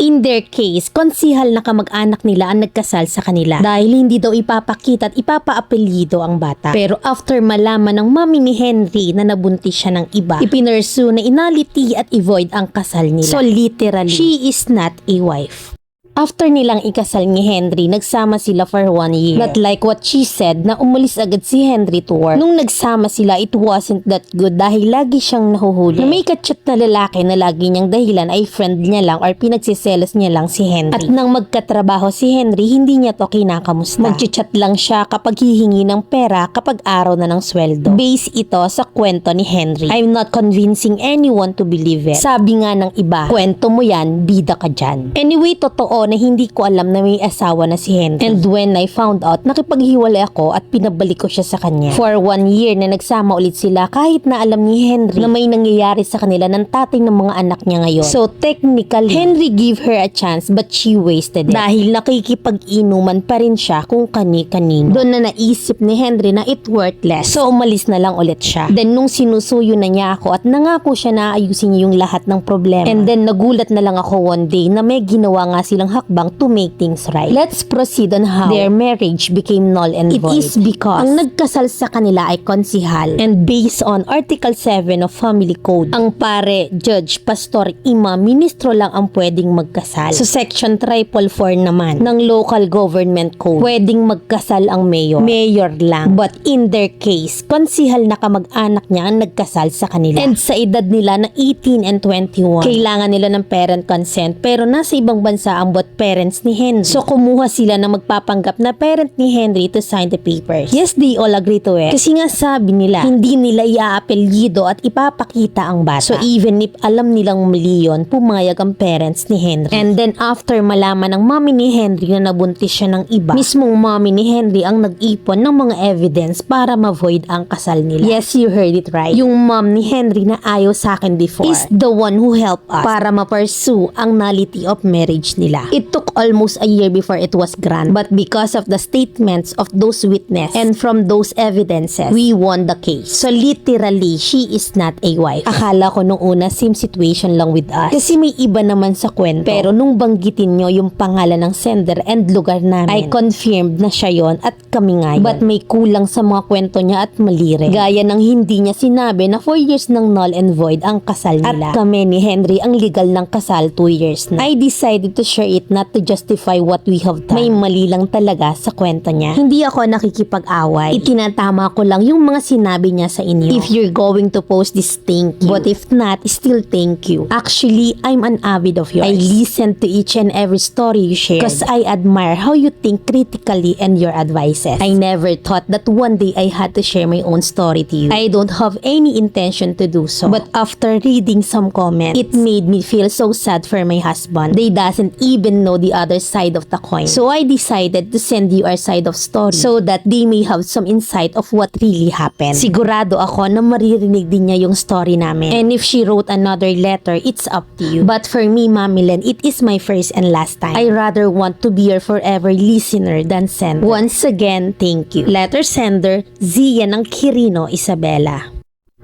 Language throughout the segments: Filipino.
in their case, konsihal na kamag-anak nila ang nagkasal sa kanila dahil hindi daw ipapakita at ipapaapelyido ang bata. Pero after malaman ng mami ni Henry na nabuntis siya ng iba, ipinursu na inaliti at i-void ang kasal nila. So literally, she is not a wife. After nilang ikasal ni Henry, nagsama sila for 1 year. Not like what she said na umalis agad si Henry to work. Nung nagsama sila, it wasn't that good dahil lagi siyang nahuhuli. Na may kachat na lalaki na lagi niyang dahilan ay friend niya lang or pinagsiselos niya lang si Henry. At nang magkatrabaho si Henry, hindi niya to kinakamusta. Magchat lang siya kapag hihingi ng pera kapag araw na ng sweldo. Base ito sa kwento ni Henry. I'm not convincing anyone to believe it. Sabi nga ng iba, kwento mo yan, bida ka dyan. Anyway, totoo na hindi ko alam na may asawa na si Henry. And when I found out, nakipaghiwalay ako at pinabalik ko siya sa kanya. For 1 year na nagsama ulit sila kahit na alam ni Henry na may nangyayari sa kanila ng tatay ng mga anak niya ngayon. So technically, Henry gave her a chance but she wasted it. Dahil nakikipag-inuman pa rin siya kung kani-kanino. Doon na naisip ni Henry na it worthless. So umalis na lang ulit siya. Then nung sinusuyo na niya ako at nangako siya na ayusin niya yung lahat ng problema. And then nagulat na lang ako one day na may ginawa nga silang hakbang to make things right. Let's proceed on how their marriage became null and void. It is because ang nagkasal sa kanila ay konsihal, and based on Article 7 of Family Code, ang pare, judge, pastor, imam, ministro lang ang pwedeng magkasal. So Section 444 naman ng Local Government Code, pwedeng magkasal ang mayor. Mayor lang. But in their case, konsihal na kamag-anak niya ang nagkasal sa kanila. And sa edad nila na 18 and 21, kailangan nila ng parent consent, pero nasa ibang bansa ang parents ni Henry. So kumuha sila na magpapanggap na parent ni Henry to sign the papers. Yes, they all agree to it. Kasi nga sabi nila, hindi nila iaapelyido at ipapakita ang bata. So even if alam nilang mali yun, pumayag ang parents ni Henry. And then after malaman ng mommy ni Henry na nabuntis siya ng iba, mismong mommy ni Henry ang nag-ipon ng mga evidence para ma-void ang kasal nila. Yes, you heard it right. Yung mom ni Henry na ayaw sa akin before is the one who helped us para ma-pursue ang nullity of marriage nila. It took almost a year before it was granted. But because of the statements of those witnesses and from those evidences, we won the case. So literally, she is not a wife. Akala ko nung una, same situation lang with us. Kasi may iba naman sa kwento. Pero nung banggitin nyo yung pangalan ng sender and lugar namin, I confirmed na siya yon at kami nga yun. But may kulang sa mga kwento niya at mali rin. Gaya ng hindi niya sinabi na 4 years ng null and void ang kasal nila. At kami ni Henry ang legal ng kasal 2 years na. I decided to share it not to justify what we have done. May mali lang talaga sa kwento niya. Hindi ako nakikipag-away. Itinatama ko lang yung mga sinabi niya sa inyo. If you're going to post this, thank you. But if not, still thank you. Actually, I'm an avid of yours. I listen to each and every story you share because I admire how you think critically and your advices. I never thought that one day I had to share my own story to you. I don't have any intention to do so. But after reading some comments, it made me feel so sad for my husband. They doesn't even know the other side of the coin. So I decided to send you our side of story so that they may have some insight of what really happened. Sigurado ako na maririnig din niya yung story namin. And if she wrote another letter, it's up to you. But for me, Mami Len, it is my first and last time. I rather want to be your forever listener than sender. Once again, thank you. Letter sender, Zia ng Quirino, Isabela.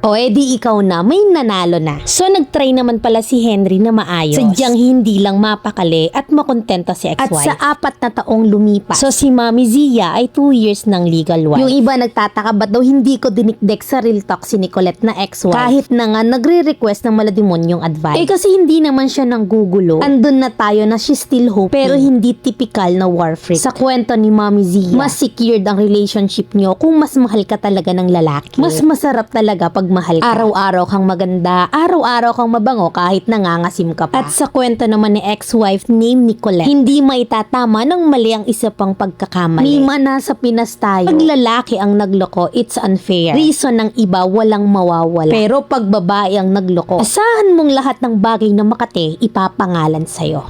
O edi ikaw na, may nanalo na. So nagtry naman pala si Henry na maayos. Sadyang hindi lang mapakali at makontento si ex-wife. At sa 4 na taong lumipas, so si Mami Zia ay 2 years ng legal wife. Yung iba nagtataka ba't daw hindi ko dinikdek sa real talk si Nicolette na ex-wife. Kahit na nga nagre-request ng malademonyong advice. Eh kasi hindi naman siya nang gugulo. Andun na tayo na she still hoping. Pero hindi typical na war freak. Sa kwento ni Mami Zia, mas secured ang relationship nyo kung mas mahal ka talaga ng lalaki. Mas masarap talaga pag mahal ka. Araw-araw kang maganda, araw-araw kang mabango kahit nangangasim ka pa. At sa kwento naman ni ex-wife named Nicolette, hindi maitatama ng mali ang isa pang pagkakamali. Lima na sa Pinas tayo. Pag lalaki ang nagloko, it's unfair. Reason ng iba, walang mawawala. Pero pag babae ang nagloko, asahan mong lahat ng bagay na makate, ipapangalan sa'yo.